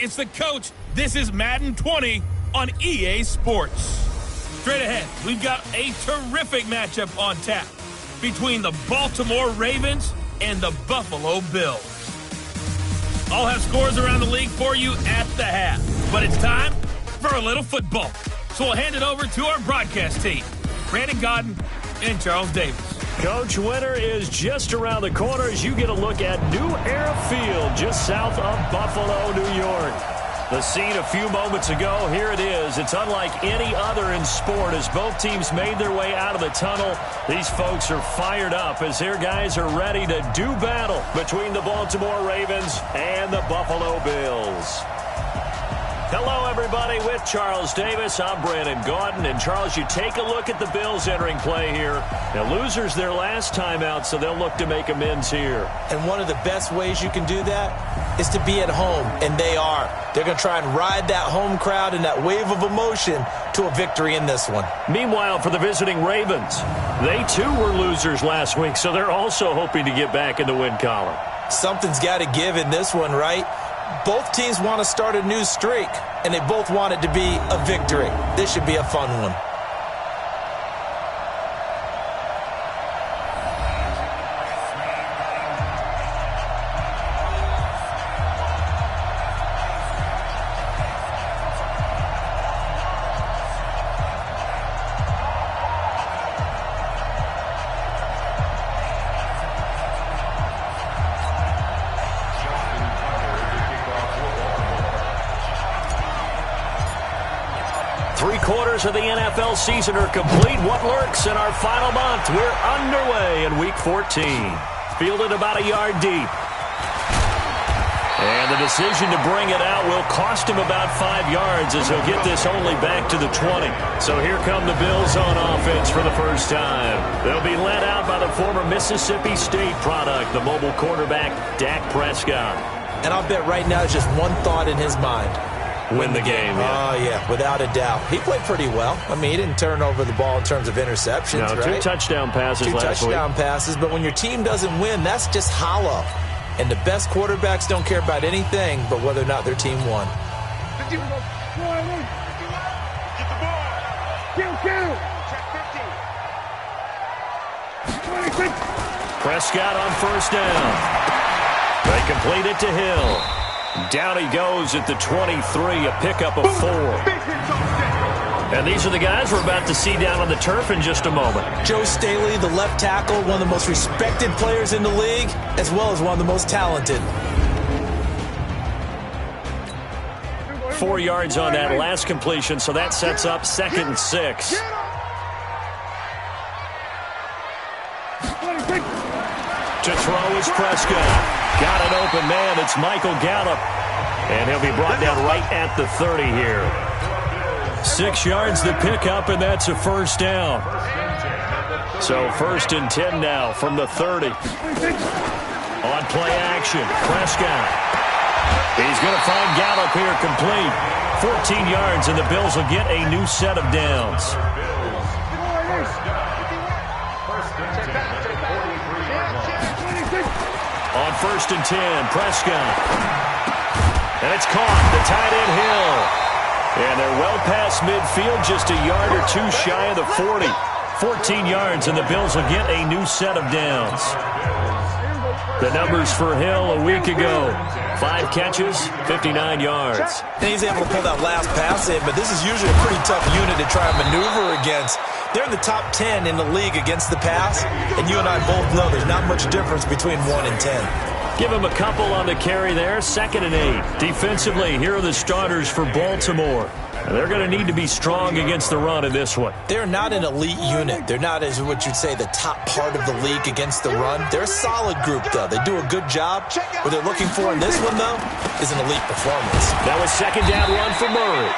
It's the coach. This is Madden 20 on EA Sports. Straight ahead, we've got a terrific matchup on tap between the Baltimore Ravens and the Buffalo Bills. I'll have scores around the league for you at the half, but it's time for a little football. So we'll hand it over to our broadcast team, Brandon Godden and Charles Davis. Coach, winter is just around the corner as you get a look at New Era Field just south of Buffalo, New York. The scene a few moments ago, here it is. It's unlike any other in sport as both teams made their way out of the tunnel. These folks are fired up as their guys are ready to do battle between the Baltimore Ravens and the Buffalo Bills. Hello, everybody. With Charles Davis, I'm Brandon Gaudin. And, Charles, you take a look at the Bills entering play here. Now, losers their last time out, so they'll look to make amends here. And one of the best ways you can do that is to be at home, and they are. They're going to try and ride that home crowd and that wave of emotion to a victory in this one. Meanwhile, for the visiting Ravens, they, too, were losers last week, so they're also hoping to get back in the win column. Something's got to give in this one, right? Both teams want to start a new streak, and they both want it to be a victory. This should be a fun one. Three-quarters of the NFL season are complete. What lurks in our final month? We're underway in Week 14. Fielded about a yard deep. And the decision to bring it out will cost him about 5 yards as he'll get this only back to the 20. So here come the Bills on offense for the first time. They'll be led out by the former Mississippi State product, the mobile quarterback, Dak Prescott. And I'll bet right now it's just one thought in his mind. Win the game. Yeah. Oh, yeah, without a doubt. He played pretty well. I mean, he didn't turn over the ball in terms of interceptions, no, right? 2 touchdown passes last week. 2 touchdown passes, but when your team doesn't win, that's just hollow. And the best quarterbacks don't care about anything but whether or not their team won. Get the ball. Prescott on first down. They complete it to Hill. Down he goes at the 23, a pickup of 4. And these are the guys we're about to see down on the turf in just a moment. Joe Staley, the left tackle, one of the most respected players in the league, as well as one of the most talented. 4 yards on that last completion, so that sets up 2nd and 6. To throw is Prescott. Got an open man. It's Michael Gallup. And he'll be brought down right at the 30 here. 6 yards to pick up, and that's a first down. So 1st and 10 now from the 30. On play action, Prescott. He's going to find Gallup here complete. 14 yards, and the Bills will get a new set of downs. On 1st and 10, Prescott. And it's caught, the tight end Hill. And they're well past midfield, just a yard or 2 shy of the 40. 14 yards, and the Bills will get a new set of downs. The numbers for Hill a week ago. 5 catches, 59 yards. And he's able to pull that last pass in, but this is usually a pretty tough unit to try and maneuver against. They're in the top 10 in the league against the pass, and you and I both know there's not much difference between 1 and 10. Give him a couple on the carry there, 2nd and 8. Defensively, here are the starters for Baltimore. They're going to need to be strong against the run in this one. They're not an elite unit. They're not, as what you'd say, the top part of the league against the run. They're a solid group, though. They do a good job. What they're looking for in this one, though, is an elite performance. That was 2nd down run for Murray.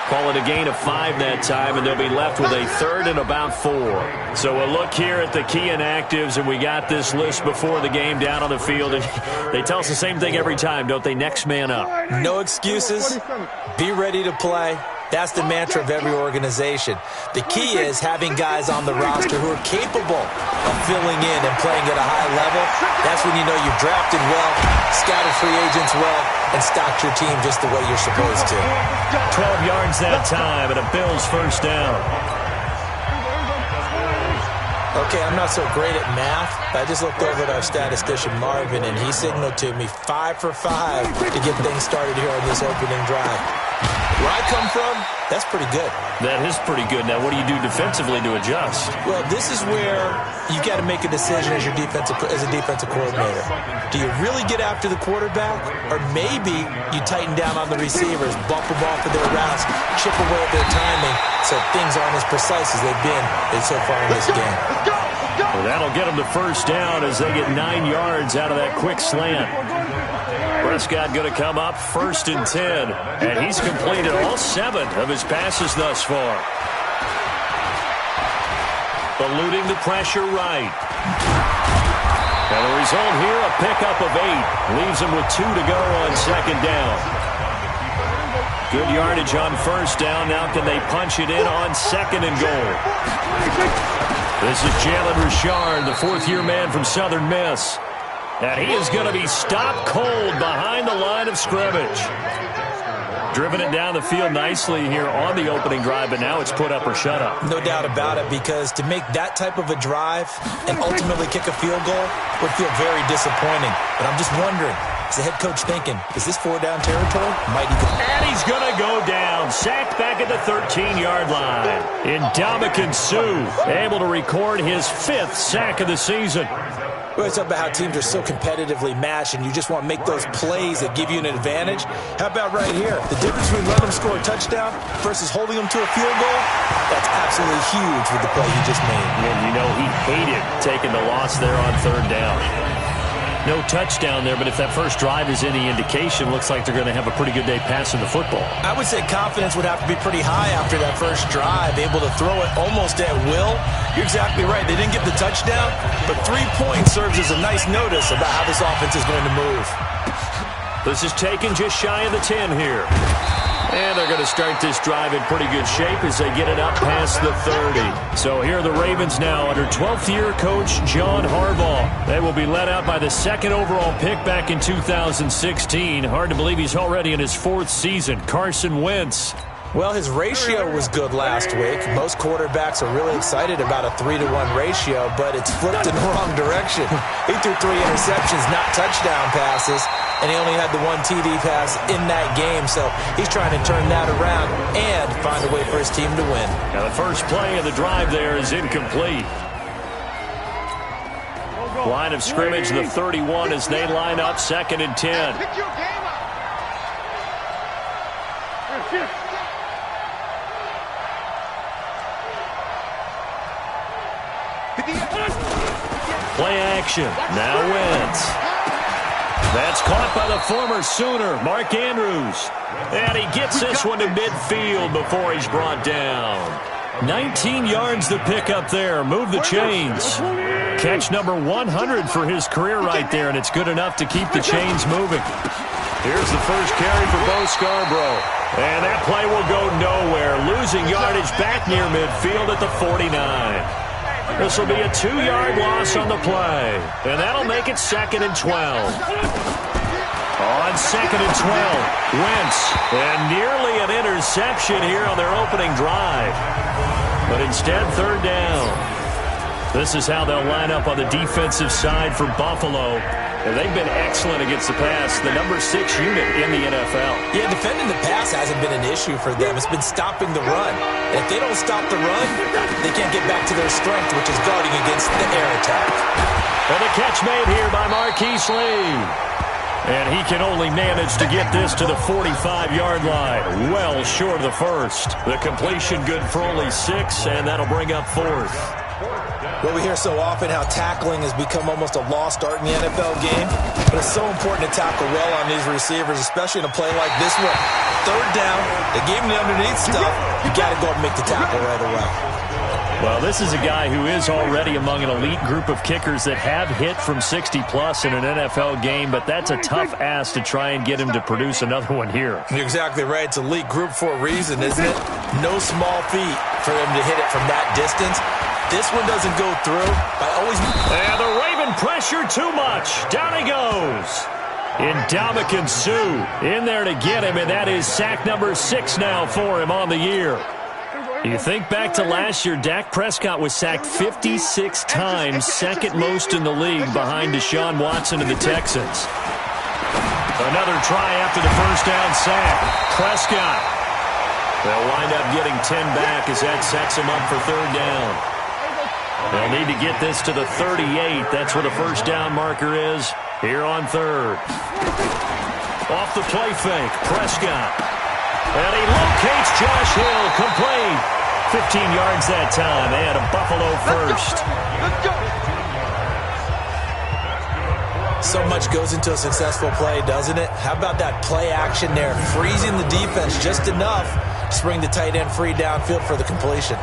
Call it a gain of 5 that time, and they'll be left with a 3rd and about 4. So a look here at the key inactives, and we got this list before the game down on the field. And they tell us the same thing every time, don't they? Next man up. No excuses. Be ready to play. That's the mantra of every organization. The key is having guys on the roster who are capable of filling in and playing at a high level. That's when you know you've drafted well, scouted free agents well, and stocked your team just the way you're supposed to. 12 yards that time and a Bills first down. Okay, I'm not so great at math, but I just looked over at our statistician, Marvin, and he signaled to me 5 for 5 to get things started here on this opening drive. Where I come from, that's pretty good. That is pretty good. Now, what do you do defensively to adjust? Well, this is where you got to make a decision as a defensive coordinator. Do you really get after the quarterback, or maybe you tighten down on the receivers, bump them off of their routes, chip away at their timing, so things aren't as precise as they've been so far in this game. Well, that'll get them the first down as they get 9 yards out of that quick slant. Prescott going to come up 1st and 10, and he's completed all 7 of his passes thus far. Eluding the pressure right. And the result here, a pickup of 8. Leaves him with 2 to go on 2nd down. Good yardage on 1st down. Now can they punch it in on 2nd and goal? This is Jalen Richard, the 4th-year man from Southern Miss. And he is going to be stopped cold behind the line of scrimmage. Driven it down the field nicely here on the opening drive, but now it's put up or shut up. No doubt about it, because to make that type of a drive and ultimately kick a field goal would feel very disappointing. But I'm just wondering, is the head coach thinking, is this 4-down territory? Might he go? And he's going to go down. Sacked back at the 13-yard line. Ndamukong Suh able to record his 5th sack of the season. We always talk about how teams are so competitively matched, and you just want to make those plays that give you an advantage. How about right here? The difference between letting them score a touchdown versus holding them to a field goal, that's absolutely huge with the play he just made. And you know he hated taking the loss there on 3rd down. No touchdown there, but if that first drive is any indication, looks like they're going to have a pretty good day passing the football. I would say confidence would have to be pretty high after that first drive, able to throw it almost at will. You're exactly right. They didn't get the touchdown, but 3 points serves as a nice notice about how this offense is going to move. This is taken just shy of the 10 here. And they're going to start this drive in pretty good shape as they get it up past the 30. So here are the Ravens now under 12th-year coach John Harbaugh. They will be led out by the 2nd overall pick back in 2016. Hard to believe he's already in his 4th season. Carson Wentz. Well, his ratio was good last week. Most quarterbacks are really excited about a 3-to-1 ratio, but it's flipped in the wrong direction. He threw 3 interceptions, not touchdown passes, and he only had the 1 TD pass in that game, so he's trying to turn that around and find a way for his team to win. Now the first play of the drive there is incomplete. Line of scrimmage, the 31 as they line up 2nd and 10. Play action. Now Wentz. That's caught by the former Sooner, Mark Andrews. And he gets this one to midfield before he's brought down. 19 yards to pick up there. Move the chains. Catch number 100 for his career right there, and it's good enough to keep the chains moving. Here's the first carry for Bo Scarborough. And that play will go nowhere. Losing yardage back near midfield at the 49. This will be a 2-yard loss on the play. And that'll make it 2nd and 12. On 2nd and 12, Wentz. And nearly an interception here on their opening drive. But instead, 3rd down. This is how they'll line up on the defensive side for Buffalo. And they've been excellent against the pass, the number 6 unit in the NFL. Yeah, defending the pass hasn't been an issue for them. It's been stopping the run. And if they don't stop the run, they can't get back to their strength, which is guarding against the air attack. And the catch made here by Marquise Lee. And he can only manage to get this to the 45-yard line. Well short of the first. The completion good for only 6, and that'll bring up 4th. Well, we hear so often how tackling has become almost a lost art in the NFL game, but it's so important to tackle well on these receivers, especially in a play like this one. 3rd down, they gave him the underneath stuff. You got to go and make the tackle right away. Well, this is a guy who is already among an elite group of kickers that have hit from 60-plus in an NFL game, but that's a tough ask to try and get him to produce another one here. You're exactly right. It's elite group for a reason, isn't it? No small feat for him to hit it from that distance. This one doesn't go through. And the Raven pressure too much. Down he goes. Ndamukong Suh in there to get him, and that is sack number 6 now for him on the year. You think back to last year, Dak Prescott was sacked 56 times, second most in the league behind Deshaun Watson and the Texans. Another try after the first down sack. Prescott. They'll wind up getting 10 back as that sets him up for third down. They'll need to get this to the 38. That's where the first down marker is here on third. Off the play fake, Prescott. And he locates Josh Hill, complete. 15 yards that time, and a Buffalo first. So much goes into a successful play, doesn't it? How about that play action there? Freezing the defense just enough to bring the tight end free downfield for the completion.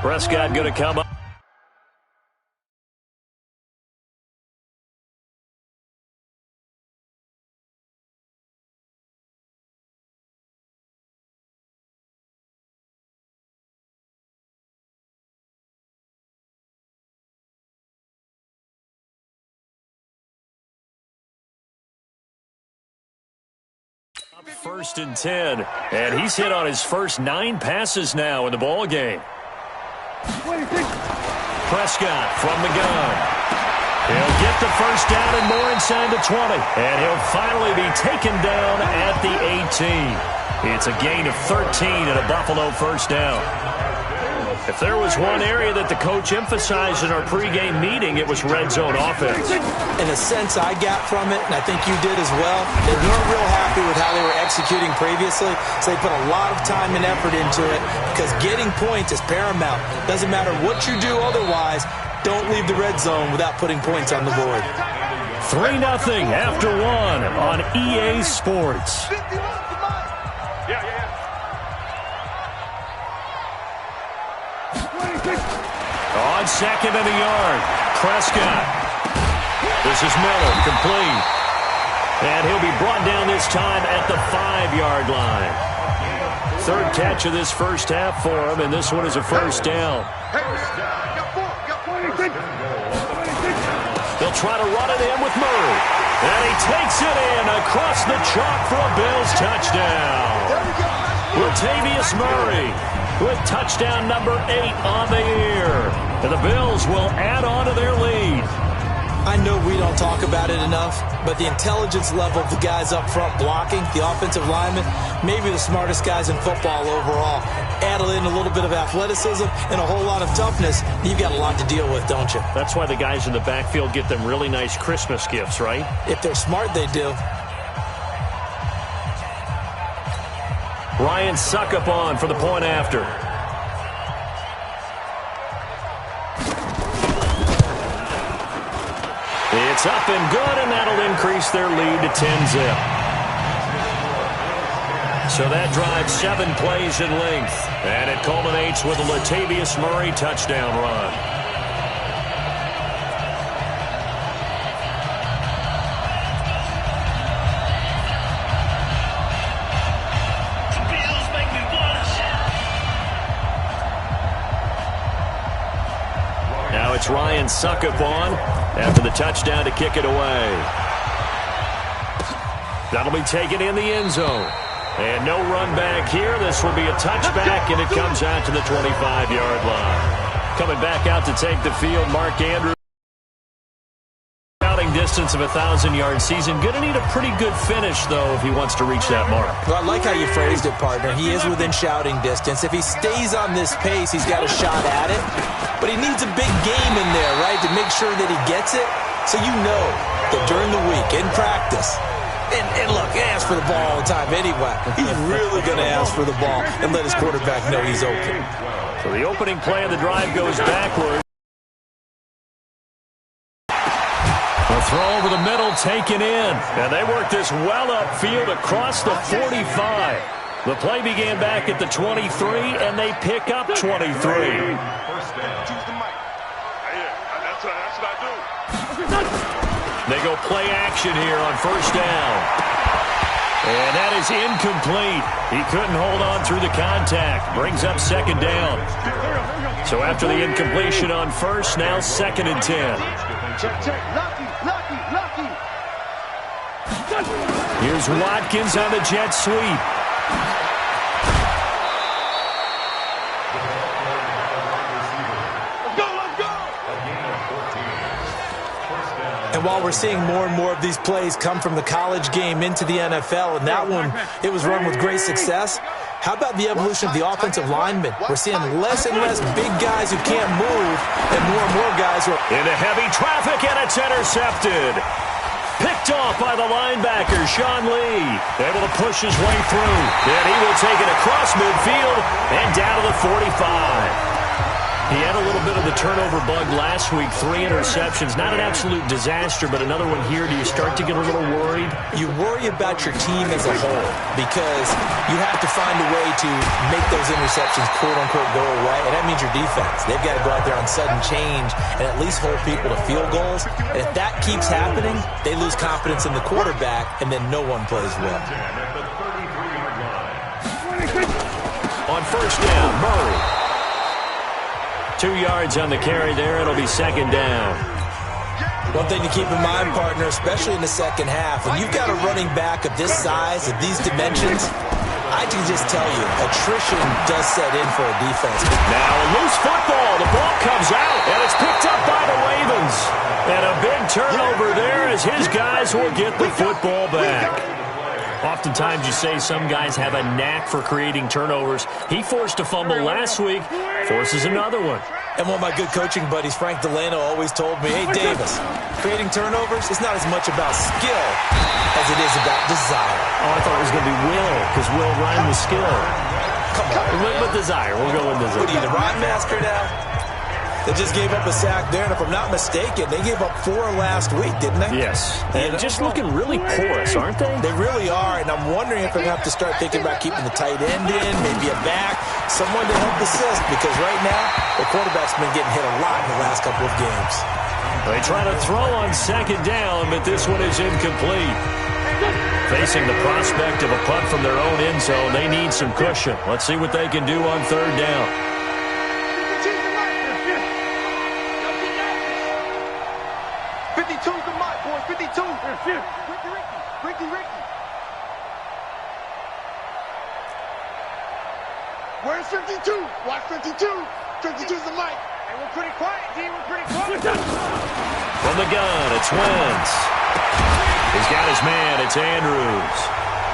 Prescott going to come up. First and 10, and he's hit on his first 9 passes now in the ball game. Prescott from the gun. He'll get the first down and more inside the 20. And he'll finally be taken down at the 18. It's a gain of 13 and a Buffalo first down. If there was one area that the coach emphasized in our pregame meeting, it was red zone offense. In a sense I got from it, and I think you did as well, they weren't real happy with how they were executing previously, so they put a lot of time and effort into it because getting points is paramount. Doesn't matter what you do otherwise, don't leave the red zone without putting points on the board. 3-0 after 1 on EA Sports. On second and a yard, Prescott. This is Miller, complete. And he'll be brought down this time at the 5-yard line. Third catch of this first half for him, and this one is a first down. They'll try to run it in with Murray. And he takes it in across the chalk for a Bills touchdown. Latavius Murray with touchdown number 8 on the year. And the Bills will add on to their lead. I know we don't talk about it enough, but the intelligence level of the guys up front blocking, the offensive linemen, maybe the smartest guys in football overall. Add in a little bit of athleticism and a whole lot of toughness, you've got a lot to deal with, don't you? That's why the guys in the backfield get them really nice Christmas gifts, right? If they're smart, they do. Ryan Suckup on for the point after. It's up and good, and that'll increase their lead to 10-zip. So that drives 7 plays in length, and it culminates with a Latavius Murray touchdown run. Now it's Ryan Suckup on after the touchdown to kick it away. That'll be taken in the end zone. And no run back here. This will be a touchback, and it comes out to the 25-yard line. Coming back out to take the field, Mark Andrews. Shouting distance of a 1,000-yard season. Going to need a pretty good finish, though, if he wants to reach that mark. Well, I like how you phrased it, partner. He is within shouting distance. If he stays on this pace, he's got a shot at it. But he needs a big game in there, right, to make sure that he gets it. So you know that during the week, in practice, And look, he asks for the ball all the time anyway. He's really going to ask for the ball and let his quarterback know he's open. So the opening play of the drive goes backward. A throw over the middle taken in. And they work this well upfield across the 45. The play began back at the 23, and they pick up 23. Choose the mic. That's what I do. They go play action here on first down. And that is incomplete. He couldn't hold on through the contact. Brings up second down. So after the incompletion on first, now 2nd and 10. Here's Watkins on the jet sweep. And while we're seeing more and more of these plays come from the college game into the NFL, and that one, it was run with great success, how about the evolution of the offensive linemen? We're seeing less and less big guys who can't move and more guys who are into heavy traffic, and it's intercepted. Picked off by the linebacker, Sean Lee. Able to push his way through. And he will take it across midfield and down to the 45. He had a little bit of the turnover bug last week, 3 interceptions. Not an absolute disaster, but another one here. Do you start to get a little worried? You worry about your team as a whole because you have to find a way to make those interceptions, quote-unquote, go away, and that means your defense. They've got to go out there on sudden change and at least hold people to field goals. And if that keeps happening, they lose confidence in the quarterback, and then no one plays well. On first down, Murray. 2 yards on the carry there. It'll be 2nd down. One thing to keep in mind, partner, especially in the second half, when you've got a running back of this size, of these dimensions, I can just tell you, attrition does set in for a defense. Now a loose football. The ball comes out, and it's picked up by the Ravens. And a big turnover there as his guys will get the football back. Oftentimes you say some guys have a knack for creating turnovers. He forced a fumble last week, forces another one. And one of my good coaching buddies, Frank Delano, always told me, hey, Davis, creating turnovers is not as much about skill as it is about desire. Oh, I thought it was going to be will, because will rhyme with skill. Come on. We went with desire. We'll go with desire. What are you, the rhyme master now? They just gave up a sack there, and if I'm not mistaken, they gave up 4 last week, didn't they? Yes. And just looking really porous, aren't they? They really are, and I'm wondering if they're going to have to start thinking about keeping the tight end in, maybe a back, someone to help assist, because right now, the quarterback's been getting hit a lot in the last couple of games. They try to throw on 2nd down, but this one is incomplete. Facing the prospect of a punt from their own end zone, they need some cushion. Let's see what they can do on 3rd down. 52's the mic, boy. 52. Ricky. Where's 52? Watch 52. 52's the mic. Hey, we're pretty quiet, D. We're pretty quiet. From the gun, it's Wentz. He's got his man. It's Andrews.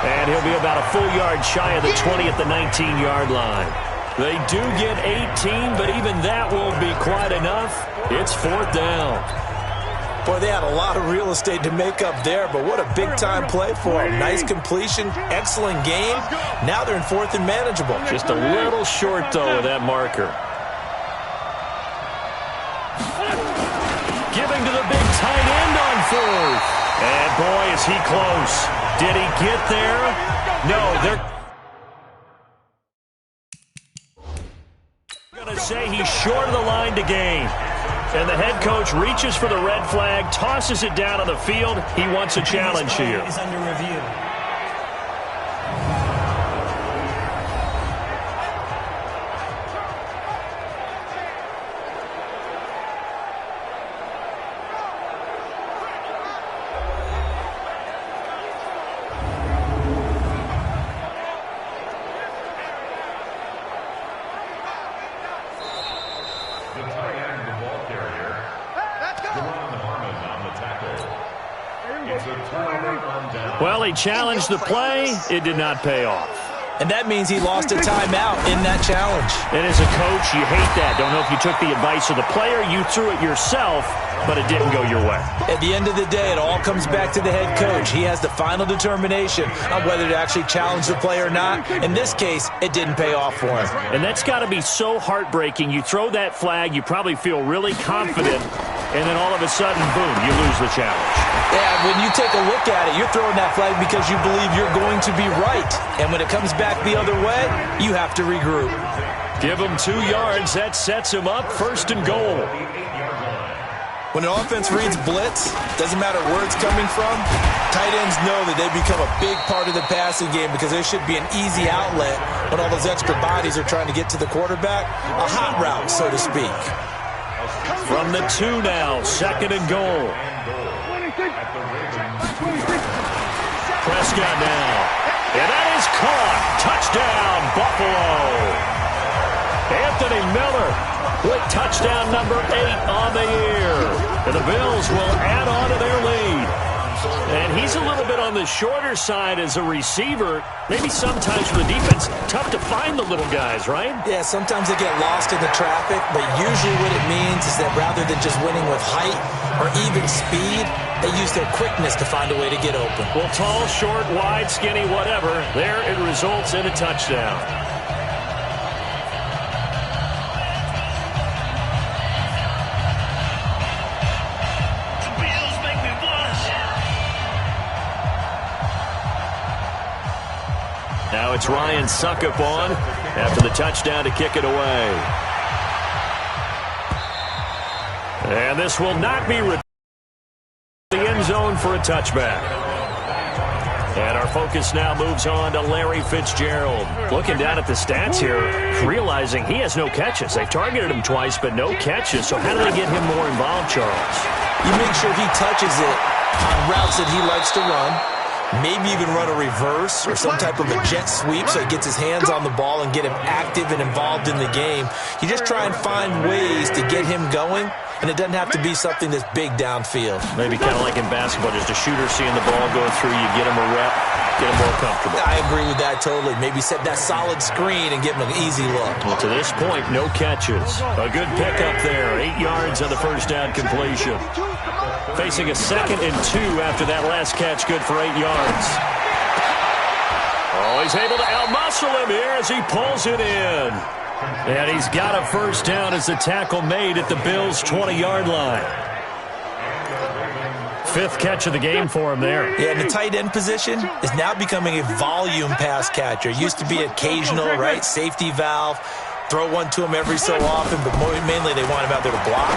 And he'll be about a full yard shy of the 20 at the 19-yard line. They do get 18, but even that won't be quite enough. It's 4th down. Boy, they had a lot of real estate to make up there, but what a big-time play for them. Nice completion, excellent game. Now they're in 4th and manageable. Just a little short, though, of that marker. Giving to the big tight end on 4th. And, boy, is he close. Did he get there? No, they're going to say he's short of the line to gain. And the head coach reaches for the red flag, tosses it down on the field. He wants a challenge here. Is under review. Well, he challenged the play. It did not pay off. And that means he lost a timeout in that challenge. And as a coach, you hate that. Don't know if you took the advice of the player, you threw it yourself, but it didn't go your way. At the end of the day, it all comes back to the head coach. He has the final determination on whether to actually challenge the play or not. In this case, it didn't pay off for him. And that's got to be so heartbreaking. You throw that flag, you probably feel really confident, and then all of a sudden, boom, you lose the challenge. Yeah, when you take a look at it, you're throwing that flag because you believe you're going to be right. And when it comes back the other way, you have to regroup. Give him 2 yards. That sets him up 1st and goal. When an offense reads blitz, doesn't matter where it's coming from, tight ends know that they become a big part of the passing game because there should be an easy outlet when all those extra bodies are trying to get to the quarterback. A hot route, so to speak. From the 2 now, 2nd and goal. Prescott now. And that is caught. Touchdown, Buffalo. Anthony Miller with touchdown number 8 on the year. And the Bills will add on to their lead. And he's a little bit on the shorter side as a receiver. Maybe sometimes for the defense, tough to find the little guys, right? Yeah, sometimes they get lost in the traffic, but usually what it means is that rather than just winning with height or even speed, they use their quickness to find a way to get open. Well, tall, short, wide, skinny, whatever, there it results in a touchdown. Now it's Ryan Suckup on after the touchdown to kick it away. And this will not be returned to the end zone for a touchback. And our focus now moves on to Larry Fitzgerald. Looking down at the stats here, realizing he has no catches. They've targeted him twice, but no catches. So how do they get him more involved, Charles? You make sure he touches it on routes that he likes to run. Maybe even run a reverse or some type of a jet sweep so he gets his hands on the ball and get him active and involved in the game. You just try and find ways to get him going, and it doesn't have to be something that's big downfield. Maybe kind of like in basketball, just a shooter seeing the ball go through, you get him a rep, get him more comfortable. I agree with that totally. Maybe set that solid screen and give him an easy look. Well, to this point, no catches. A good pickup there, 8 yards on the first down completion. Facing a 2nd and 2 after that last catch, good for 8 yards. Oh, he's able to outmuscle him here as he pulls it in. And he's got a first down as the tackle made at the Bills' 20-yard line. 5th catch of the game for him there. Yeah, and the tight end position is now becoming a volume pass catcher. It used to be occasional, right, safety valve. Throw one to him every so often, but mainly they want him out there to block.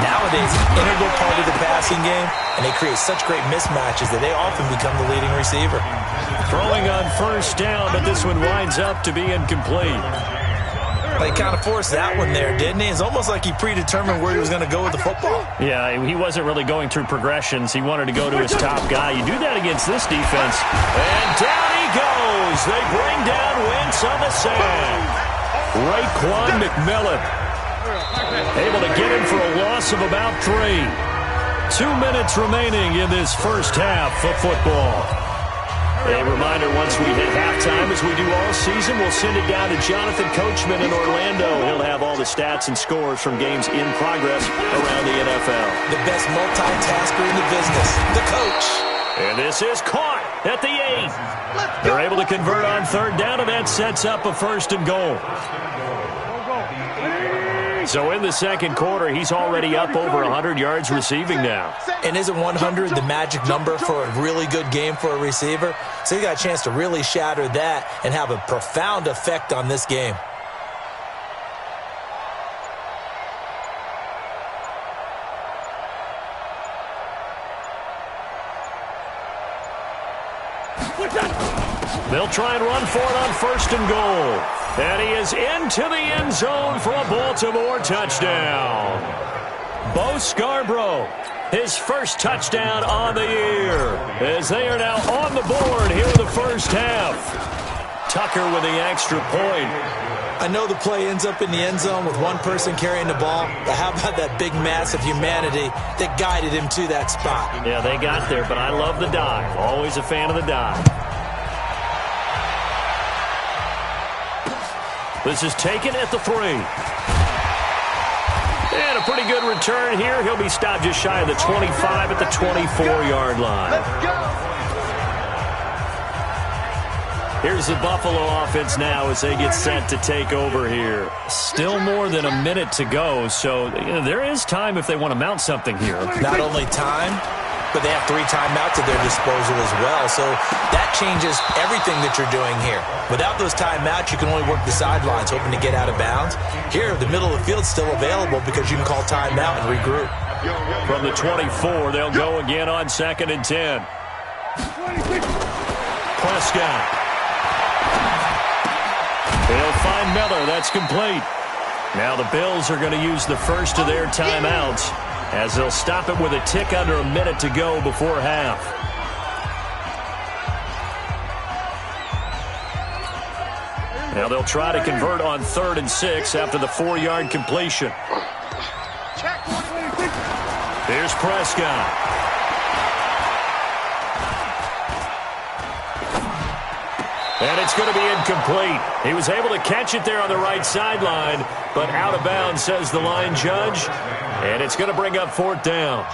Nowadays, integral part of the passing game, and they create such great mismatches that they often become the leading receiver. Throwing on first down, but this one winds up to be incomplete. They kind of forced that one there, didn't he? It's almost like he predetermined where he was going to go with the football. Yeah, he wasn't really going through progressions. He wanted to go to his top guy. You do that against this defense. And down he goes. They bring down Wentz on the sand. Raekwon McMillan able to get him for a loss of about 3. 2 minutes remaining in this first half of football. A reminder, once we hit halftime, as we do all season, we'll send it down to Jonathan Coachman in Orlando. He'll have all the stats and scores from games in progress around the NFL. The best multitasker in the business, the coach. And this is caught at the 8. They're able to convert on 3rd down, and that sets up a 1st and goal. So in the 2nd quarter, he's already up over 100 yards receiving now. And isn't 100 the magic number for a really good game for a receiver? So he got a chance to really shatter that and have a profound effect on this game. They'll try and run for it on 1st and goal. And he is into the end zone for a Baltimore touchdown. Bo Scarborough, his first touchdown on the year, as they are now on the board here in the first half. Tucker with the extra point. I know the play ends up in the end zone with one person carrying the ball, but how about that big mass of humanity that guided him to that spot? Yeah, they got there, but I love the dive. Always a fan of the dive. This is taken at the 3. And a pretty good return here. He'll be stopped just shy of the 25 at the 24-yard line. Let's go. Here's the Buffalo offense now as they get set to take over here. Still more than a minute to go, so there is time if they want to mount something here. Not only time, but they have 3 timeouts at their disposal as well. So that changes everything that you're doing here. Without those timeouts, you can only work the sidelines, hoping to get out of bounds. Here, the middle of the field's still available because you can call timeout and regroup. From the 24, they'll go again on 2nd and 10. Prescott. They'll find Miller. That's complete. Now the Bills are going to use the first of their timeouts as they'll stop it with a tick under a minute to go before half. Now they'll try to convert on 3rd and 6 after the 4-yard completion. Here's Prescott. And it's going to be incomplete. He was able to catch it there on the right sideline, but out of bounds, says the line judge. And it's going to bring up 4th down.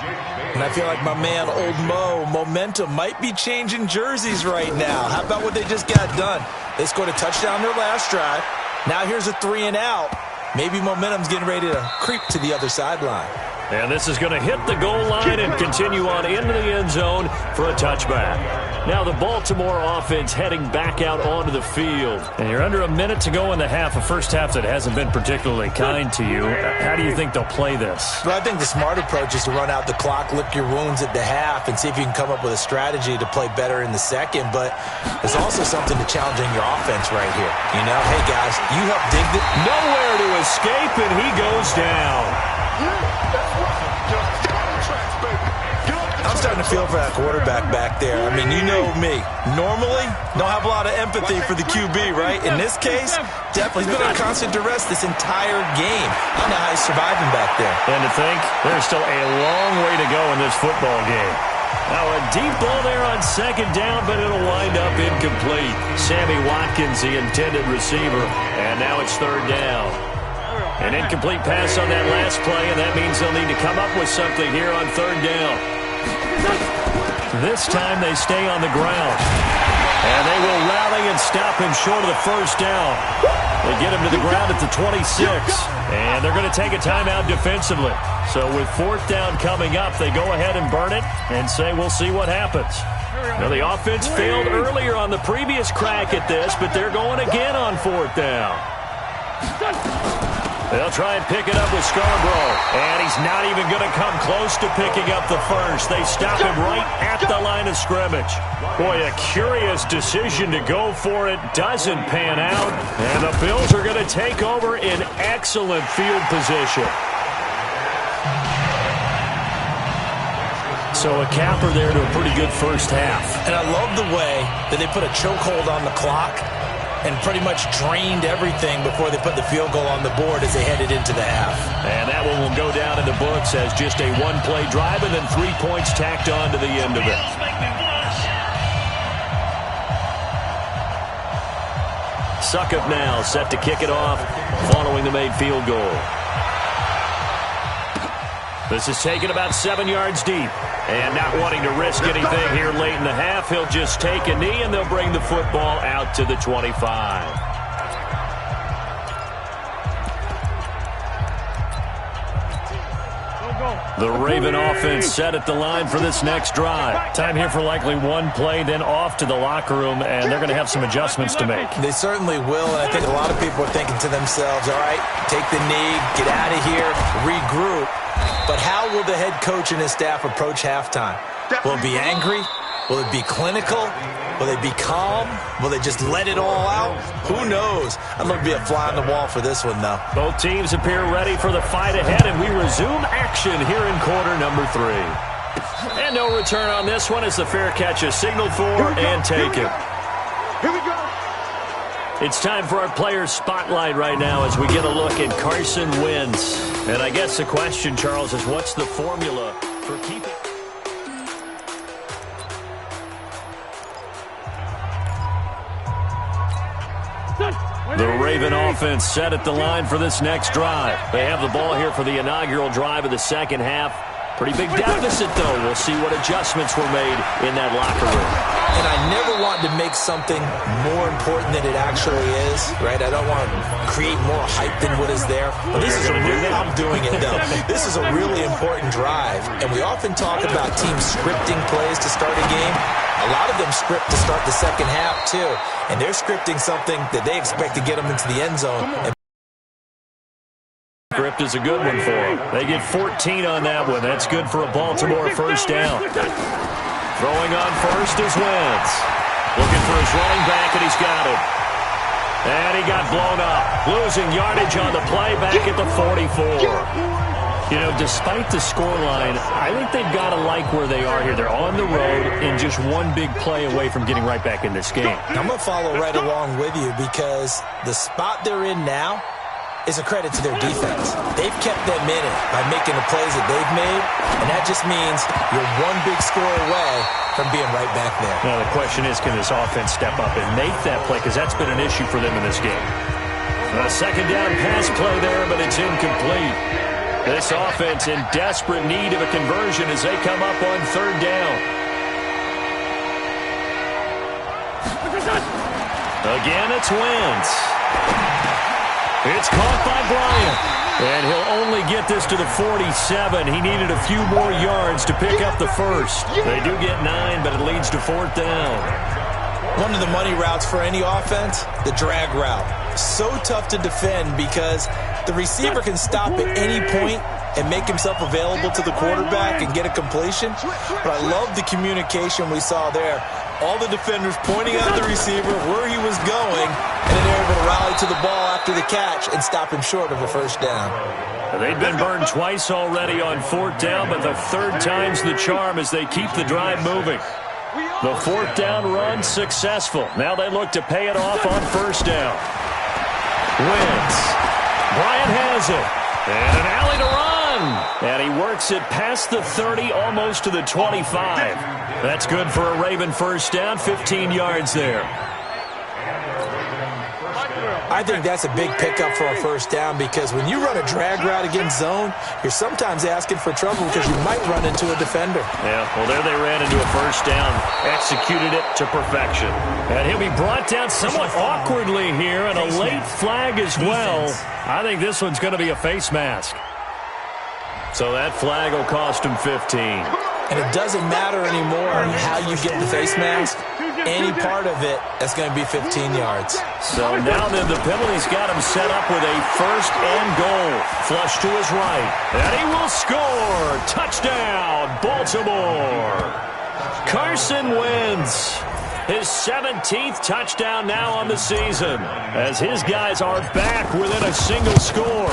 And I feel like my man, Old Mo, momentum might be changing jerseys right now. How about what they just got done? They scored a touchdown their last drive. Now here's a 3 and out. Maybe momentum's getting ready to creep to the other sideline. And this is going to hit the goal line and continue on into the end zone for a touchback. Now the Baltimore offense heading back out onto the field. And you're under a minute to go in the half, a first half that hasn't been particularly kind to you. How do you think they'll play this? Well, I think the smart approach is to run out the clock, lick your wounds at the half, and see if you can come up with a strategy to play better in the second. But there's also something to challenging your offense right here. You know, hey, guys, you help dig the... Nowhere to escape, and he goes down. I'm starting to feel for that quarterback back there. I mean, you know me. Normally, don't have a lot of empathy for the QB, right? In this case, definitely. He's been on constant duress this entire game. I don't know how he's surviving back there. And to think, there's still a long way to go in this football game. Now a deep ball there on 2nd down, but it'll wind up incomplete. Sammy Watkins, the intended receiver, and now it's 3rd down. An incomplete pass on that last play, and that means they'll need to come up with something here on 3rd down. This time they stay on the ground. And they will rally and stop him short of the 1st down. They get him to the ground at the 26. And they're going to take a timeout defensively. So with 4th down coming up, they go ahead and burn it and say we'll see what happens. Now the offense failed earlier on the previous crack at this, but they're going again on 4th down. They'll try and pick it up with Scarborough. And he's not even going to come close to picking up the first. They stop him right at the line of scrimmage. Boy, a curious decision to go for it. Doesn't pan out. And the Bills are going to take over in excellent field position. So a capper there to a pretty good first half. And I love the way that they put a chokehold on the clock and pretty much drained everything before they put the field goal on the board as they headed into the half. And that one will go down in the books as just a 1-play drive and then 3 points tacked on to the end of it. Succop now set to kick it off following the made field goal. This is taken about 7 yards deep. And not wanting to risk anything here late in the half, he'll just take a knee and they'll bring the football out to the 25. The Raven offense set at the line for this next drive. Time here for likely 1 play, then off to the locker room, and they're going to have some adjustments to make. They certainly will, and I think a lot of people are thinking to themselves, all right, take the knee, get out of here, regroup. But how will the head coach and his staff approach halftime? Will it be angry? Will it be clinical? Will they be calm? Will they just let it all out? Who knows? I'd love to be a fly on the wall for this one, though. Both teams appear ready for the fight ahead, and we resume action here in quarter number 3. And no return on this one as the fair catch is signaled for and taken. Here we go. It's time for our players' spotlight right now as we get a look at Carson Wentz. And I guess the question, Charles, is what's the formula for keeping... The Raven offense set at the line for this next drive. They have the ball here for the inaugural drive of the second half. Pretty big deficit, though. We'll see what adjustments were made in that locker room. And I never want to make something more important than it actually is, right? I don't want to create more hype than what is there. But this is I'm doing it, though. This is a really important drive. And we often talk about teams scripting plays to start a game. A lot of them script to start the second half, too. And they're scripting something that they expect to get them into the end zone. Script is a good one for them. They get 14 on that one. That's good for a Baltimore first down. Throwing on first is Wentz. Looking for his running back, and he's got it. And he got blown up. Losing yardage on the play back at the 44. You know, despite the scoreline, I think they've got to like where they are here. They're on the road and just one big play away from getting right back in this game. I'm going to follow right along with you because the spot they're in now is a credit to their defense. They've kept them in it by making the plays that they've made, and that just means you're one big score away from being right back there. Now, the question is, can this offense step up and make that play? Because that's been an issue for them in this game. A second down pass play there, but it's incomplete. This offense in desperate need of a conversion as they come up on third down. Again, it's Wentz. It's caught by Bryant. And he'll only get this to the 47. He needed a few more yards to pick up the first. They do get 9, but it leads to fourth down. One of the money routes for any offense, the drag route. So tough to defend because the receiver can stop at any point and make himself available to the quarterback and get a completion. But I love the communication we saw there. All the defenders pointing at the receiver where he was going, and then they're able to rally to the ball after the catch and stop him short of a first down. They've been burned twice already on fourth down, but the third time's the charm as they keep the drive moving. The fourth down run successful. Now they look to pay it off on first down. Wentz. Bryant has it. And an alley to run. And he works it past the 30, almost to the 25. That's good for a Raven first down, 15 yards there. I think that's a big pickup for a first down because when you run a drag route against zone, you're sometimes asking for trouble because you might run into a defender. Yeah, well, there they ran into a first down, executed it to perfection. And he'll be brought down somewhat awkwardly here, and a late flag as well. I think this one's going to be a face mask. So that flag will cost him 15. And it doesn't matter anymore how you get the face mask. Any part of it, that's going to be 15 yards. So now then the penalty's got him set up with a first and goal. Flush to his right. And he will score. Touchdown, Baltimore. Carson Wentz. His 17th touchdown now on the season as his guys are back within a single score.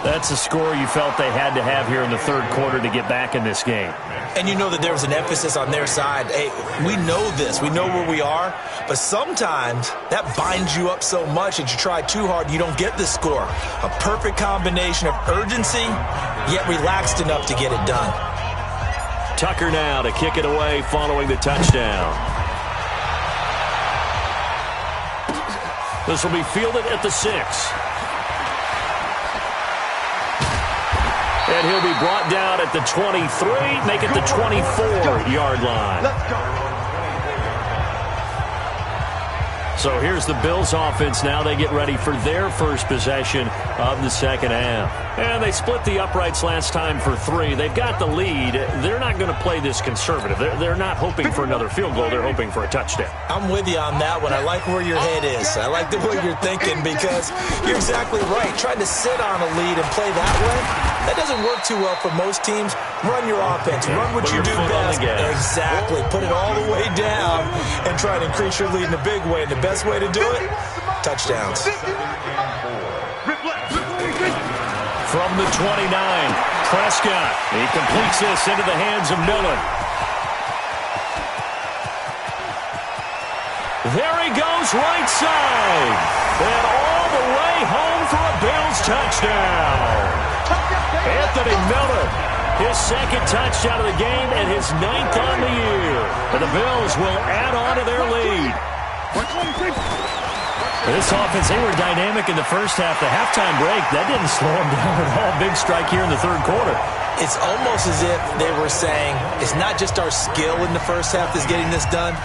That's a score you felt they had to have here in the third quarter to get back in this game. And you know that there was an emphasis on their side. Hey, we know this. We know where we are. But sometimes that binds you up so much that you try too hard, you don't get the score. A perfect combination of urgency, yet relaxed enough to get it done. Tucker now to kick it away following the touchdown. This will be fielded at the 6. And he'll be brought down at the 23, make it the 24-yard line. So here's the Bills offense now. They get ready for their first possession of the second half. And they split the uprights last time for 3. They've got the lead. They're not going to play this conservative. They're not hoping for another field goal. They're hoping for a touchdown. I'm with you on that one. I like where your head is. I like the way you're thinking because you're exactly right. Trying to sit on a lead and play that way, that doesn't work too well for most teams. Run your offense. Run what you do best. Exactly. Put it all the way down and try to increase your lead in a big way. And the best way to do it, touchdowns. From the 29, Prescott. He completes this into the hands of Miller. There he goes, right side. And all the way home for a Bills touchdown. Anthony Miller, his second touchdown of the game and his 9th on the year. And the Bills will add on to their lead. This offense, they were dynamic in the first half. The halftime break, that didn't slow them down at all. Big strike here in the third quarter. It's almost as if they were saying, it's not just our skill in the first half that's getting this done,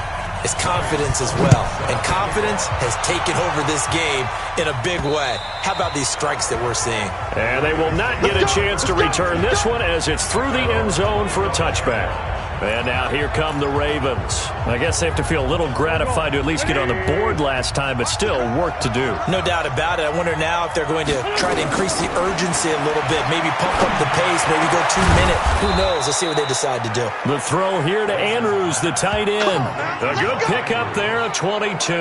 it's confidence as well. And confidence has taken over this game in a big way. How about these strikes that we're seeing? And they will not get a chance to return this one as it's through the end zone for a touchback. And now here come the Ravens. I guess they have to feel a little gratified to at least get on the board last time, but still work to do. No doubt about it. I wonder now if they're going to try to increase the urgency a little bit, maybe pump up the pace, maybe go 2 minute. Who knows? Let's see what they decide to do. The throw here to Andrews, the tight end. A good pickup there, a 22.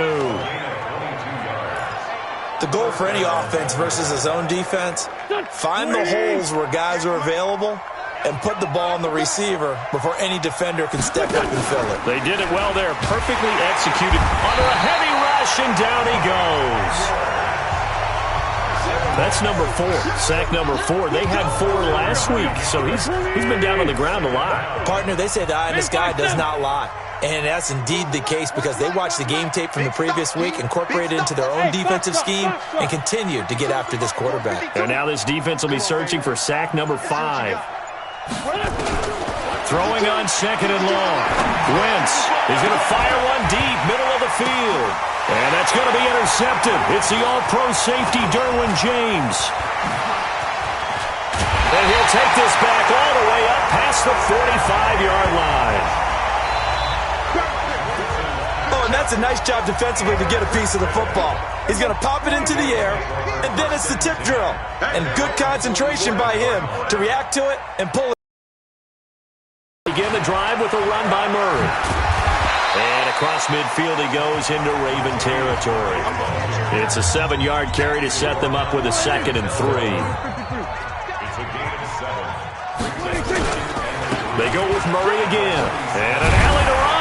The goal for any offense versus his own defense, find the holes where guys are available and put the ball on the receiver before any defender can step up and fill it. They did it well there, perfectly executed under a heavy rush, and down he goes. That's number 4, sack number 4. They had 4 last week, so he's been down on the ground a lot. Partner, they say the eye in the sky does not lie. And that's indeed the case because they watched the game tape from the previous week, incorporated it into their own defensive scheme, and continued to get after this quarterback. And now this defense will be searching for sack number 5. Throwing on second and long. Wentz is going to fire one deep, middle of the field. And that's going to be intercepted. It's the all-pro safety, Derwin James. And he'll take this back all the way up past the 45-yard line. Oh, and that's a nice job defensively to get a piece of the football. He's going to pop it into the air, and then it's the tip drill. And good concentration by him to react to it and pull it. Begin the drive with a run by Murray. And across midfield he goes into Raven territory. It's a 7-yard carry to set them up with a 2nd and 3. They go with Murray again. And an alley to run.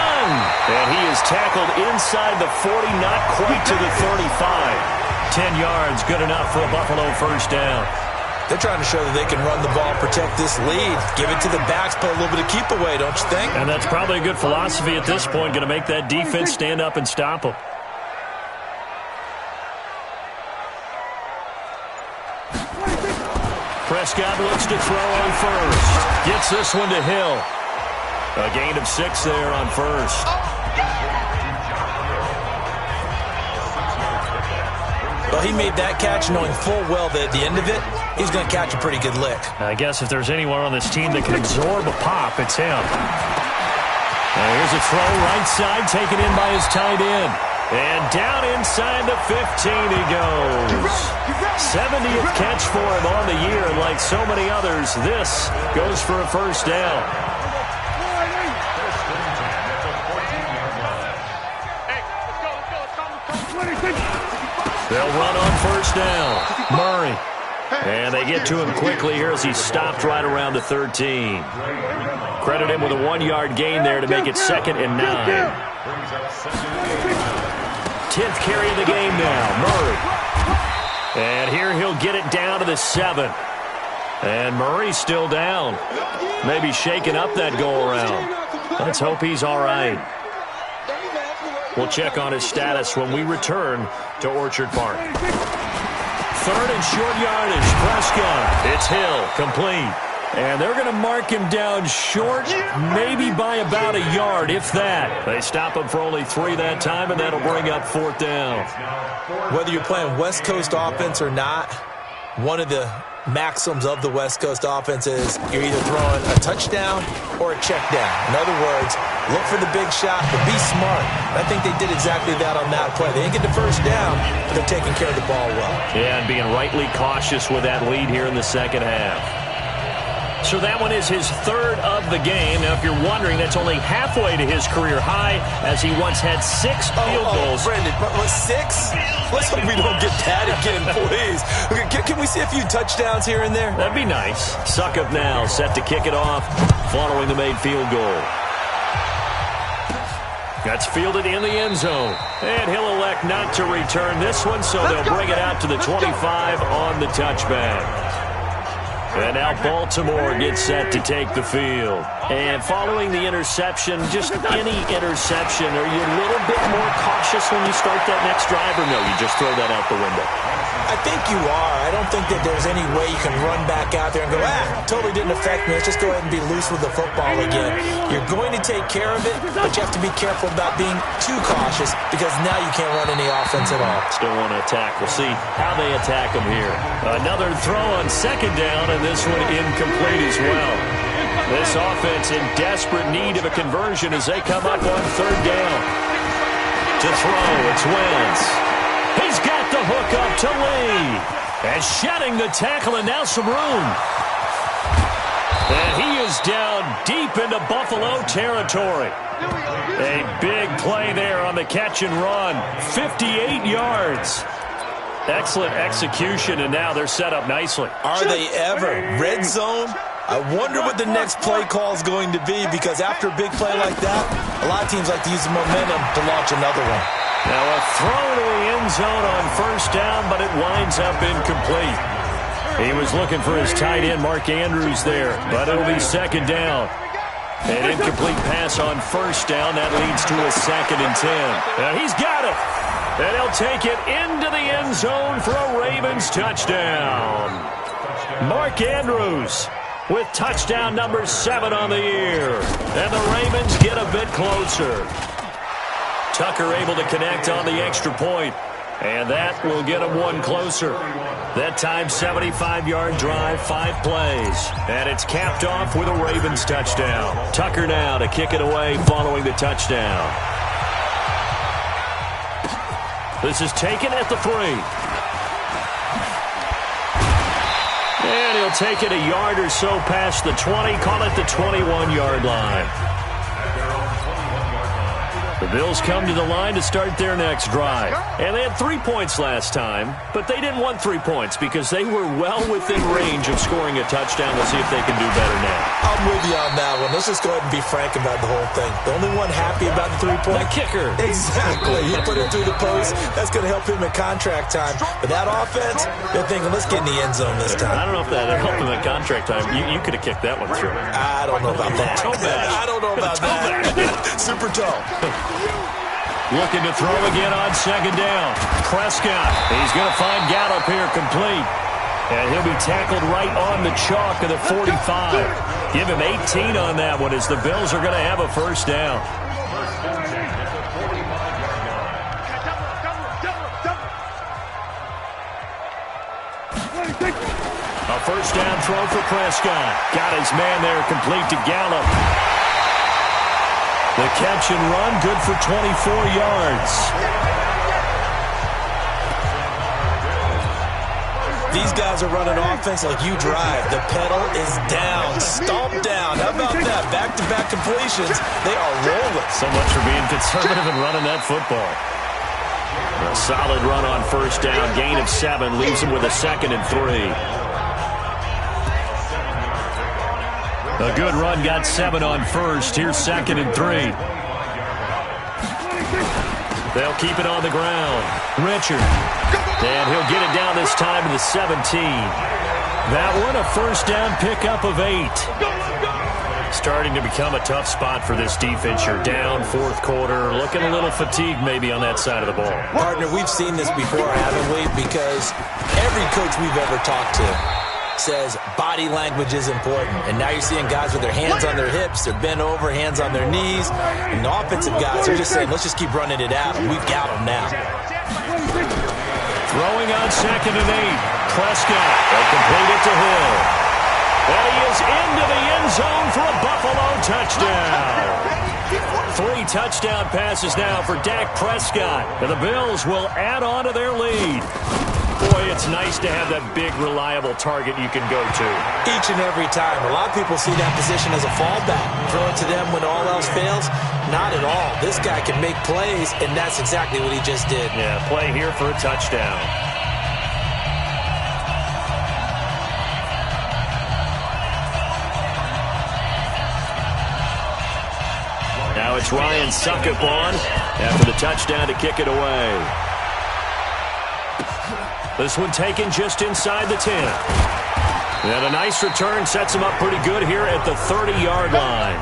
And he is tackled inside the 40, not quite to the 35. 10 yards, good enough for a Buffalo first down. They're trying to show that they can run the ball, protect this lead, give it to the backs, play a little bit of keep away, don't you think? And that's probably a good philosophy at this point, going to make that defense stand up and stop them. Prescott looks to throw on first. Gets this one to Hill. A gain of 6 there on first. Well, he made that catch knowing full well that at the end of it, he's going to catch a pretty good lick. I guess if there's anyone on this team that can absorb a pop, it's him. Now here's a throw right side, taken in by his tight end. And down inside the 15 he goes. 70th catch for him on the year, and like so many others, this goes for a first down. They'll run on first down. Murray. And they get to him quickly here as he stopped right around the 13. Credit him with a 1-yard gain there to make it 2nd and 9. 10th carry of the game now. Murray. And here he'll get it down to the 7. And Murray's still down. Maybe shaking up that go-around. Let's hope he's all right. We'll check on his status when we return to Orchard Park. 3rd and short yardage. Prescott. It's Hill. Complete. And they're going to mark him down short, maybe by about a yard, if that. They stop him for only 3 that time, and that'll bring up 4th down. Whether you're playing West Coast offense or not, one of the maxims of the West Coast offense is you're either throwing a touchdown or a check down. In other words, look for the big shot, but be smart. I think they did exactly that on that play. They didn't get the first down, but they're taking care of the ball well. Yeah, and being rightly cautious with that lead here in the second half. So that one is his 3rd of the game. Now, if you're wondering, that's only halfway to his career high, as he once had 6 field goals. Brendan, but 6? Let's hope we don't get that again, please. Can we see a few touchdowns here and there? That'd be nice. Suckup now, set to kick it off, following the made field goal. That's fielded in the end zone. And he'll elect not to return this one, so they'll bring it out to the 25 on the touchback. And now Baltimore gets set to take the field. And following the interception, just any interception, are you a little bit more cautious when you start that next drive, or no, you just throw that out the window? I think you are. I don't think that there's any way you can run back out there and go, totally didn't affect me. Let's just go ahead and be loose with the football again. You're going to take care of it, but you have to be careful about being too cautious because now you can't run any offense at all. Still want to attack. We'll see how they attack them here. Another throw on second down, and this one incomplete as well. This offense in desperate need of a conversion as they come up on third down. To throw, it's Wentz. He's got the hook up to Lee. And shedding the tackle, and now some room. And he is down deep into Buffalo territory. A big play there on the catch and run. 58 yards. Excellent execution, and now they're set up nicely. Are they ever? Red zone? I wonder what the next play call is going to be, because after a big play like that, a lot of teams like to use the momentum to launch another one. Now a throw to the end zone on first down, but it winds up incomplete. He was looking for his tight end, Mark Andrews, there, but it'll be second down. An incomplete pass on first down. That leads to a 2nd and 10. Now he's got it. And he'll take it into the end zone for a Ravens touchdown. Mark Andrews with touchdown number 7 on the year. And the Ravens get a bit closer. Tucker able to connect on the extra point. And that will get him one closer. That time, 75-yard drive, 5 plays. And it's capped off with a Ravens touchdown. Tucker now to kick it away following the touchdown. This is taken at the 3. And he'll take it a yard or so past the 20, call it the 21-yard line. The Bills come to the line to start their next drive. And they had 3 points last time, but they didn't want 3 points because they were well within range of scoring a touchdown. We'll see if they can do better now. I'm with you on that one. Let's just go ahead and be frank about the whole thing. The only one happy about the 3-point? The kicker. Exactly. He put it through the post. That's going to help him at contract time. But that offense, they're thinking, let's get in the end zone this time. I don't know if that helped him at contract time. You could have kicked that one through. I don't know about that. I don't know about that. Super tall. Looking to throw again on second down. Prescott. He's going to find Gallup here complete. And he'll be tackled right on the chalk of the 45. Give him 18 on that one as the Bills are going to have a first down. A first down throw for Prescott. Got his man there complete to Gallup. The catch and run, good for 24 yards. These guys are running offense like you drive. The pedal is down, stomped down. How about that? Back-to-back completions. They are rolling. So much for being conservative and running that football. A solid run on first down. Gain of 7 leaves him with a 2nd and 3. A good run, got 7 on first. Here's 2nd and 3. They'll keep it on the ground. Richard. And he'll get it down this time to the 17. That one, a first down pickup of 8. Starting to become a tough spot for this defense. You're down 4th quarter. Looking a little fatigued maybe on that side of the ball. Partner, we've seen this before, haven't we? Because every coach we've ever talked to says body language is important. And now you're seeing guys with their hands on their hips, they're bent over, hands on their knees. And the offensive guys are just saying, let's just keep running it out. And we've got them now. Throwing on 2nd and 8. Prescott. They complete it to Hill. And he is into the end zone for a Buffalo touchdown. 3 touchdown passes now for Dak Prescott. And the Bills will add on to their lead. Boy, it's nice to have that big, reliable target you can go to. Each and every time. A lot of people see that position as a fallback. Throw it to them when all else fails. Not at all. This guy can make plays, and that's exactly what he just did. Yeah, play here for a touchdown. Now it's Ryan Suckup on after the touchdown to kick it away. This one taken just inside the 10. And a nice return sets him up pretty good here at the 30-yard line.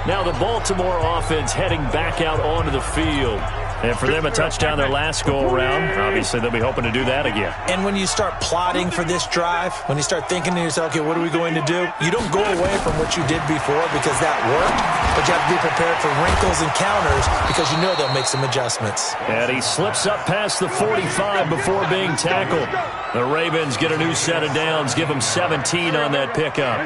Now the Baltimore offense heading back out onto the field. And for them, a touchdown their last go-around. Obviously, they'll be hoping to do that again. And when you start plotting for this drive, when you start thinking to yourself, okay, what are we going to do? You don't go away from what you did before because that worked, but you have to be prepared for wrinkles and counters because you know they'll make some adjustments. And he slips up past the 45 before being tackled. The Ravens get a new set of downs, give them 17 on that pickup.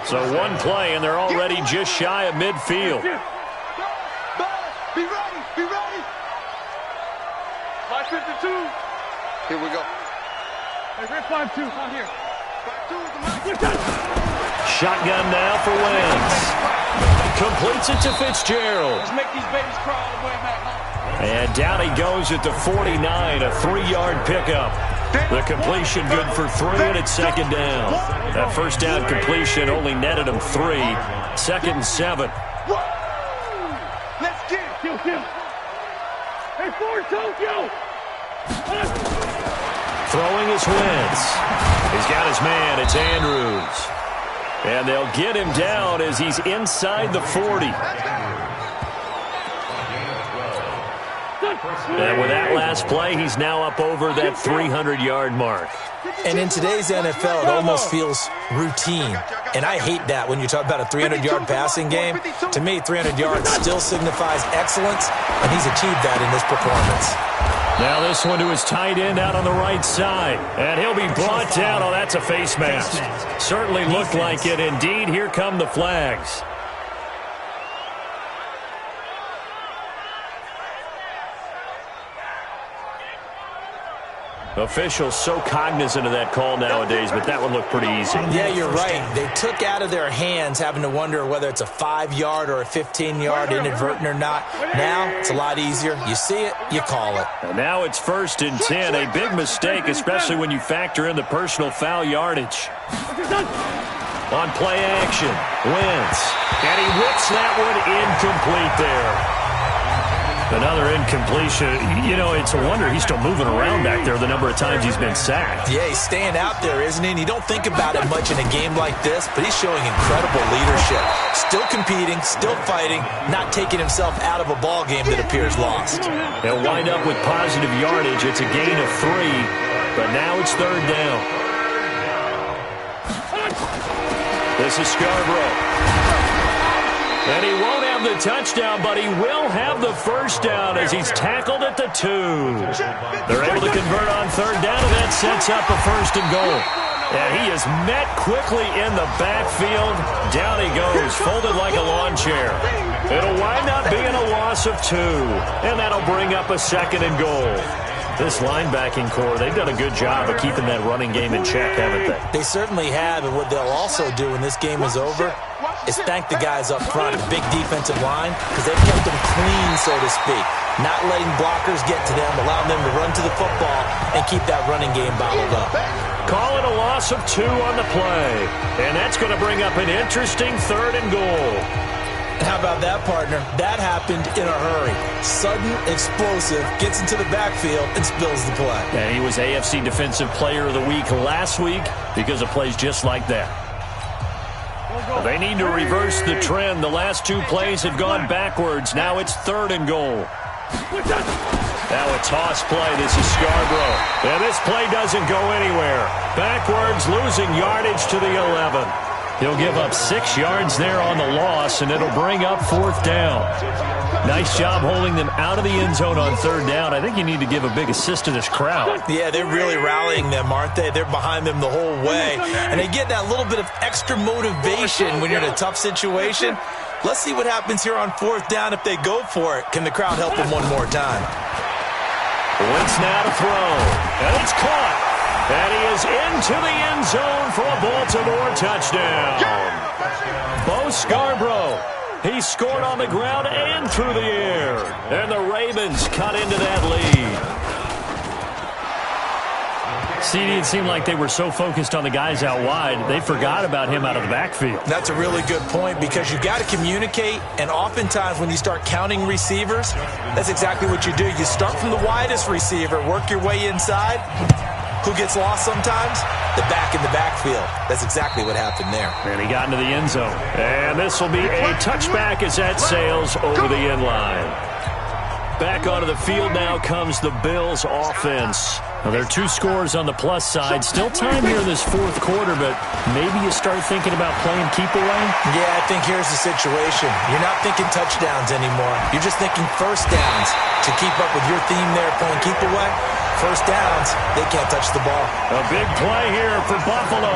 So one play, and they're already just shy of midfield. Be ready, be ready. 552. Here we go. Hey, we're 5-2, out here. 5-2 is the mic. Shotgun now for Wentz. Completes it to Fitzgerald. Let's make these babies crawl all the way back home. And down he goes at the 49, a 3-yard pickup. The completion good for 3, and it's second down. That first down completion only netted him 3. Second and 7. Let's get it. Kill. Hey, Ford, Tokyo. Throwing is Wentz. He's got his man. It's Andrews. And they'll get him down as he's inside the 40. And with that last play, he's now up over that 300-yard mark. And in today's NFL, it almost feels routine. And I hate that when you talk about a 300-yard passing game. To me, 300 yards still signifies excellence, and he's achieved that in this performance. Now this one to his tight end out on the right side. And he'll be brought down. Oh, that's a face mask. Certainly looked like it. Indeed, here come the flags. Officials so cognizant of that call nowadays, but that one looked pretty easy. Yeah, you're right. They took out of their hands having to wonder whether it's a 5-yard or a 15-yard, inadvertent or not. Now it's a lot easier. You see it, you call it. And now it's 1st and 10. A big mistake, especially when you factor in the personal foul yardage. On play action, Wentz. And he whips that one incomplete there. Another incompletion. You know, it's a wonder he's still moving around back there the number of times he's been sacked. Yeah, he's staying out there, isn't he? And you don't think about it much in a game like this, but he's showing incredible leadership. Still competing, still fighting, not taking himself out of a ball game that appears lost. They'll wind up with positive yardage. It's a gain of 3, but now it's 3rd down. This is Scarborough. And he won't have the touchdown, but he will have the first down as he's tackled at the 2. They're able to convert on 3rd down, and that sets up a 1st and goal. And he is met quickly in the backfield. Down he goes, folded like a lawn chair. It'll wind up being a loss of 2, and that'll bring up a 2nd and goal. This linebacking core, they've done a good job of keeping that running game in check, haven't they? They certainly have, and what they'll also do when this game is over is thank the guys up front, a big defensive line, because they've kept them clean, so to speak. Not letting blockers get to them, allowing them to run to the football and keep that running game bottled up. Call it a loss of 2 on the play. And that's going to bring up an interesting 3rd and goal. How about that, partner? That happened in a hurry. Sudden, explosive, gets into the backfield, and spills the play. And he was AFC Defensive Player of the Week last week because of plays just like that. They need to reverse the trend. The last 2 plays have gone backwards. Now it's 3rd and goal. Now a toss play. This is Scarborough. And this play doesn't go anywhere. Backwards, losing yardage to the 11. He'll give up 6 yards there on the loss, and it'll bring up 4th down. Nice job holding them out of the end zone on 3rd down. I think you need to give a big assist to this crowd. Yeah, they're really rallying them, aren't they? They're behind them the whole way. And they get that little bit of extra motivation when you're in a tough situation. Let's see what happens here on 4th down if they go for it. Can the crowd help them one more time? Wentz now to throw. And it's caught. And he is into the end zone for a Baltimore touchdown. Bo Scarborough. He scored on the ground and through the air. And the Ravens cut into that lead. CD, it seemed like they were so focused on the guys out wide, they forgot about him out of the backfield. That's a really good point because you got to communicate, and oftentimes when you start counting receivers, that's exactly what you do. You start from the widest receiver, work your way inside. Who gets lost sometimes? The back in the backfield. That's exactly what happened there. And he got into the end zone. And this will be a touchback as that sails over the end line. Back onto the field now comes the Bills offense. Now, there are 2 scores on the plus side. Still time here in this fourth quarter, but maybe you start thinking about playing keep away? Yeah, I think here's the situation. You're not thinking touchdowns anymore. You're just thinking first downs. To keep up with your theme there, playing keep away, first downs, they can't touch the ball. A big play here for Buffalo.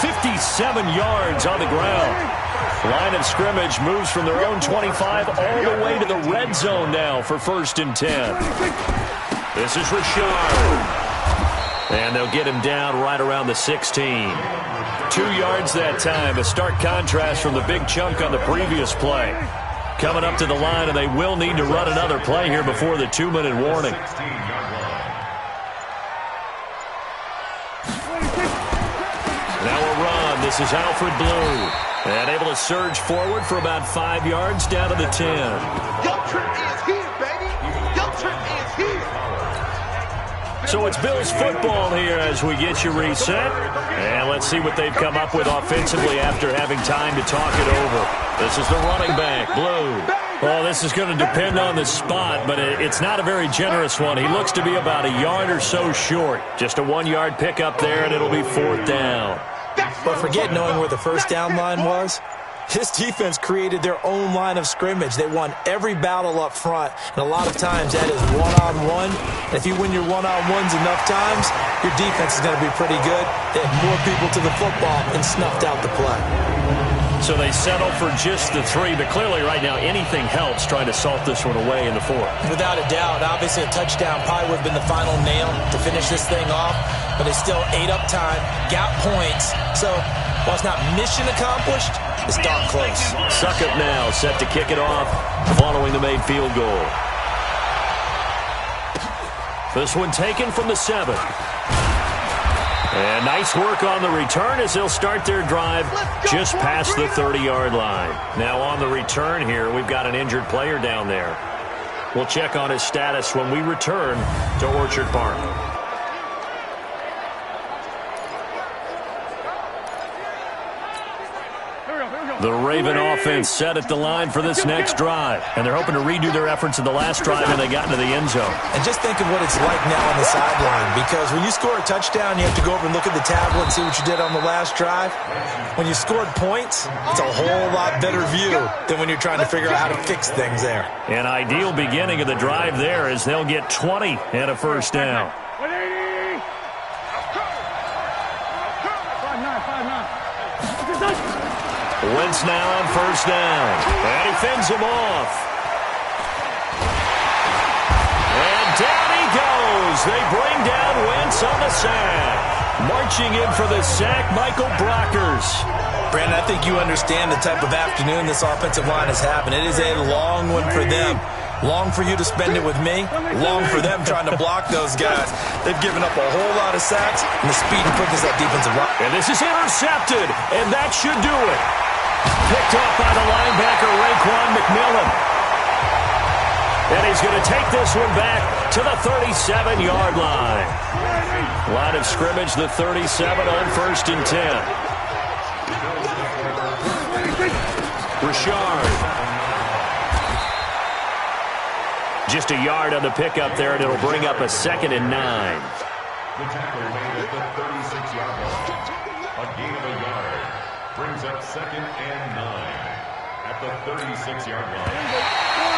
57 yards on the ground. Line of scrimmage moves from their own 25 all the way to the red zone now for 1st and 10. This is Richard. And they'll get him down right around the 16. 2 yards that time. A stark contrast from the big chunk on the previous play. Coming up to the line, and they will need to run another play here before the 2-minute warning. Now a run. This is Alfred Blue. And able to surge forward for about 5 yards down to the 10. Your trip is here, baby. Your trip is here. So it's Bills football here as we get you reset. And let's see what they've come up with offensively after having time to talk it over. This is the running back, Blue. Well, this is going to depend on the spot, but it's not a very generous one. He looks to be about a yard or so short. Just a 1-yard pickup there, and it'll be 4th down. But forget knowing where the first down line was. This defense created their own line of scrimmage. They won every battle up front, and a lot of times that is one-on-one. And if you win your one-on-ones enough times, your defense is going to be pretty good. They have more people to the football and snuffed out the play. So they settle for just the 3, but clearly right now anything helps trying to salt this one away in the 4th. Without a doubt, obviously a touchdown probably would have been the final nail to finish this thing off, but they still ate up time, got points. So while it's not mission accomplished, it's darn close. Succop now set to kick it off following the made field goal. This one taken from the 7. And nice work on the return as they'll start their drive just past the 30-yard line. Now on the return here, we've got an injured player down there. We'll check on his status when we return to Orchard Park. The Raven offense set at the line for this next drive. And they're hoping to redo their efforts in the last drive, and they got into the end zone. And just think of what it's like now on the sideline, because when you score a touchdown, you have to go over and look at the tablet and see what you did on the last drive. When you scored points, it's a whole lot better view than when you're trying to figure out how to fix things there. An ideal beginning of the drive there as they'll get 20 and a first down. 180. Wentz now on first down. And he fends him off. And down he goes. They bring down Wentz on the sack. Marching in for the sack, Michael Brockers. Brandon, I think you understand the type of afternoon this offensive line is having. It is a long one for them. Long for you to spend it with me. Long for them trying to block those guys. They've given up a whole lot of sacks, and the speed and quickness of that defensive line. And this is intercepted, and that should do it. Picked off by the linebacker, Raekwon McMillan. And he's going to take this one back to the 37-yard line. Line of scrimmage, the 37 on 1st and 10. Richard. Just a yard on the pickup there, and it'll bring up a 2nd and 9. The tackle made at the 36-yard line. A gain of a yard brings up 2nd and 9 at the 36-yard line.